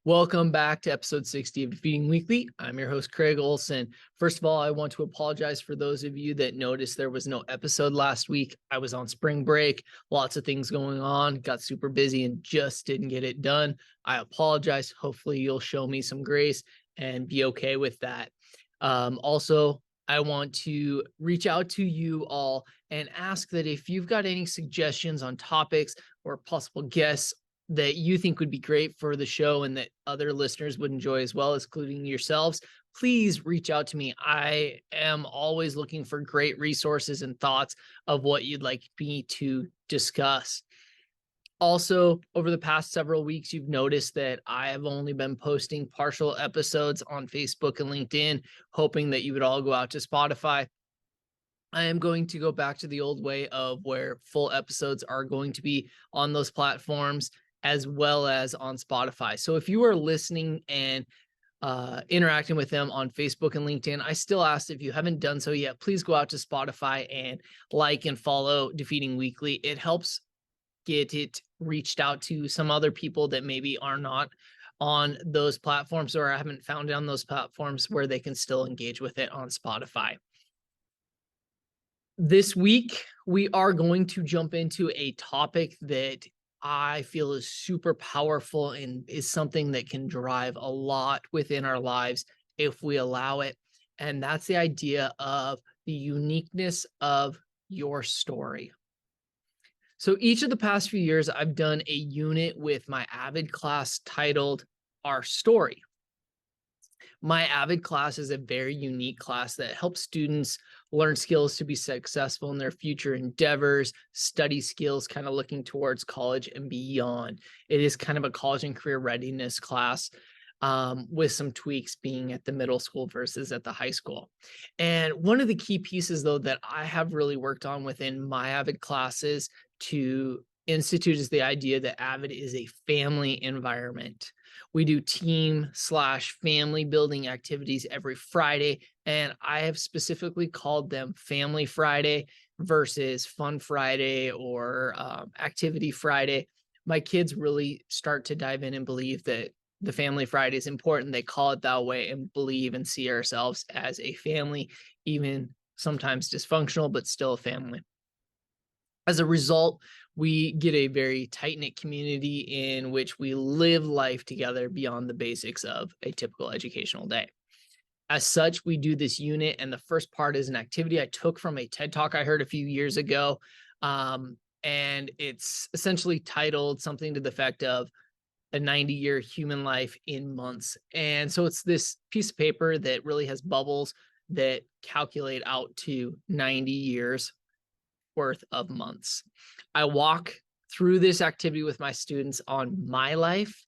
Welcome back to episode 60 of Defeating Weekly. I'm your host, Craig Olson. First of all, I want to apologize for those of you that noticed there was no episode last week. I was on spring break, lots of things going on, got super busy and just didn't get it done. I apologize. Hopefully you'll show me some grace and be okay with that. Also, I want to reach out to you all and ask that if you've got any suggestions on topics or possible guests that you think would be great for the show and that other listeners would enjoy as well, including yourselves, please reach out to me. I am always looking for great resources and thoughts of what you'd like me to discuss. Also, over the past several weeks, you've noticed that I have only been posting partial episodes on Facebook and LinkedIn, hoping that you would all go out to Spotify. I am going to go back to the old way of where full episodes are going to be on those platforms as well as on Spotify. So if you are listening and interacting with them on Facebook and LinkedIn, I still ask, if you haven't done so yet, please go out to Spotify and like and follow Defeating Weekly. It helps get it reached out to some other people that maybe are not on those platforms or haven't found it on those platforms where they can still engage with it on Spotify. This week, we are going to jump into a topic that I feel is super powerful and is something that can drive a lot within our lives if we allow it. And that's the idea of the uniqueness of your story. So each of the past few years, I've done a unit with my Avid class titled Our Story. My Avid class is a very unique class that helps students learn skills to be successful in their future endeavors, study skills, kind of looking towards college and beyond. It is kind of a college and career readiness class, with some tweaks being at the middle school versus at the high school. And one of the key pieces, though, that I have really worked on within my Avid classes to institute is the idea that Avid is a family environment. We do team/family building activities every Friday, and I have specifically called them Family Friday versus Fun Friday or Activity Friday. My kids really start to dive in and believe that the Family Friday is important. They call it that way and believe and see ourselves as a family, even sometimes dysfunctional, but still a family. As a result, we get a very tight-knit community in which we live life together beyond the basics of a typical educational day. As such, we do this unit, and the first part is an activity I took from a TED Talk I heard a few years ago. And it's essentially titled something to the effect of a 90-year human life in months. And so it's this piece of paper that really has bubbles that calculate out to 90 years worth of months. I walk through this activity with my students on my life.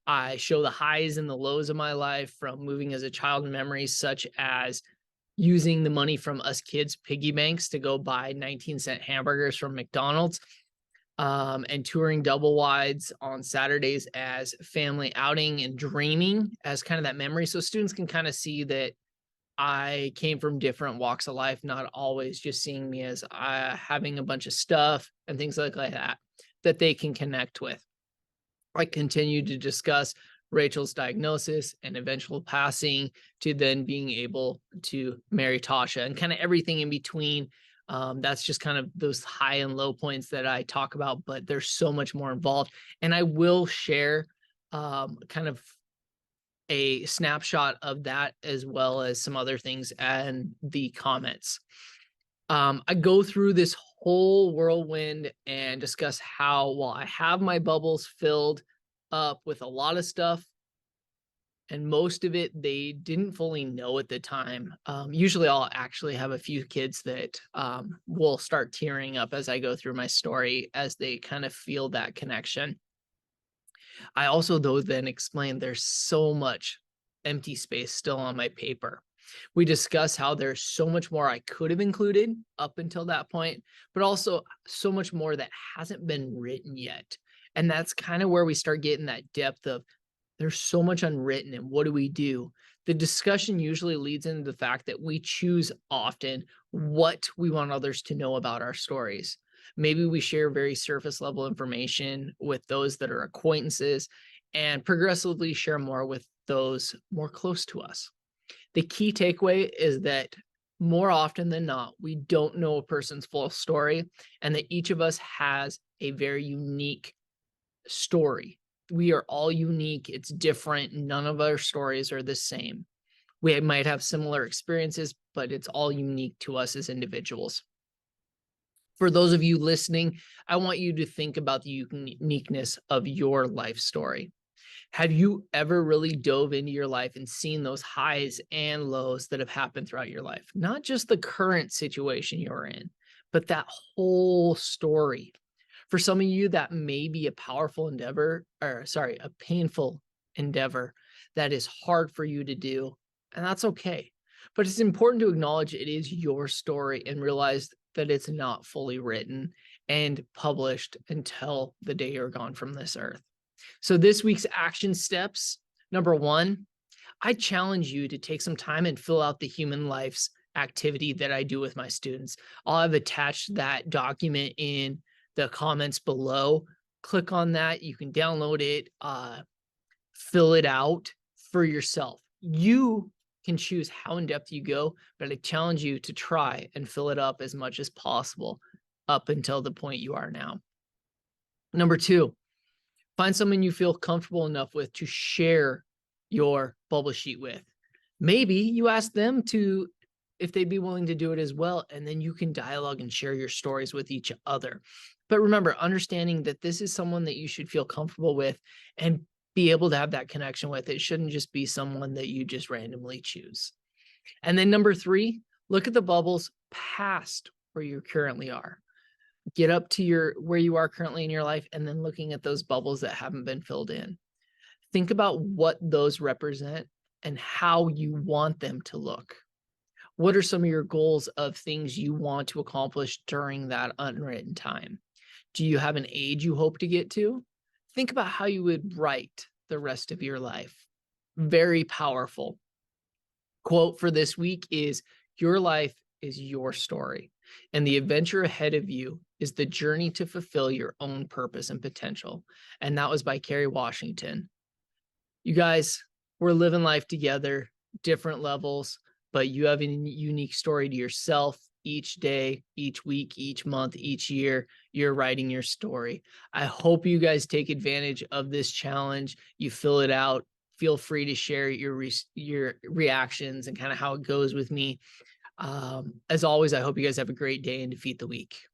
I show the highs and the lows of my life, from moving as a child in memories such as using the money from us kids' piggy banks to go buy 19-cent hamburgers from McDonald's, and touring double wides on Saturdays as family outing, and dreaming as kind of that memory. So students can kind of see that I came from different walks of life, not always just seeing me as having a bunch of stuff and things like that, that they can connect with. I continue to discuss Rachel's diagnosis and eventual passing, to then being able to marry Tasha and kind of everything in between. That's just kind of those high and low points that I talk about, but there's so much more involved. And I will share kind of a snapshot of that as well as some other things and the comments. I go through this whole whirlwind and discuss how, while I have my bubbles filled up with a lot of stuff, and most of it they didn't fully know at the time. Usually I'll actually have a few kids that will start tearing up as I go through my story, as they kind of feel that connection. I also, though, then explain there's so much empty space still on my paper. We discuss how there's so much more I could have included up until that point, but also so much more that hasn't been written yet. And that's kind of where we start getting that depth of, there's so much unwritten, and what do we do? The discussion usually leads into the fact that we choose often what we want others to know about our stories. Maybe we share very surface level information with those that are acquaintances, and progressively share more with those more close to us. The key takeaway is that more often than not, we don't know a person's full story, and that each of us has a very unique story. We are all unique. It's different. None of our stories are the same. We might have similar experiences, but it's all unique to us as individuals. For those of you listening, I want you to think about the uniqueness of your life story. Have you ever really dove into your life and seen those highs and lows that have happened throughout your life? Not just the current situation you're in, but that whole story. For some of you, that may be a powerful endeavor, or sorry, a painful endeavor that is hard for you to do, and that's okay. But it's important to acknowledge it is your story and realize that it's not fully written and published until the day you're gone from this earth. So this week's action steps, number one, I challenge you to take some time and fill out the human life's activity that I do with my students. I'll have attached that document in the comments below. Click on that. You can download it, fill it out for yourself. You can choose how in depth you go, but I challenge you to try and fill it up as much as possible up until the point you are now. Number two, find someone you feel comfortable enough with to share your bubble sheet with. Maybe you ask them to, if they'd be willing to do it as well, and then you can dialogue and share your stories with each other. But remember, understanding that this is someone that you should feel comfortable with and be able to have that connection with. It shouldn't just be someone that you just randomly choose. And then number three, look at the bubbles past where you currently are. Get up to where you are currently in your life, and then looking at those bubbles that haven't been filled in. Think about what those represent and how you want them to look. What are some of your goals of things you want to accomplish during that unwritten time? Do you have an age you hope to get to? Think about how you would write the rest of your life. Very powerful. Quote for this week is, "Your life is your story, and the adventure ahead of you is the journey to fulfill your own purpose and potential." And that was by Kerry Washington. You guys, we're living life together, different levels, but you have a unique story to yourself. Each day, each week, each month, each year, you're writing your story. I hope you guys take advantage of this challenge. You fill it out. Feel free to share your reactions and kind of how it goes with me. As always, I hope you guys have a great day and defeat the week.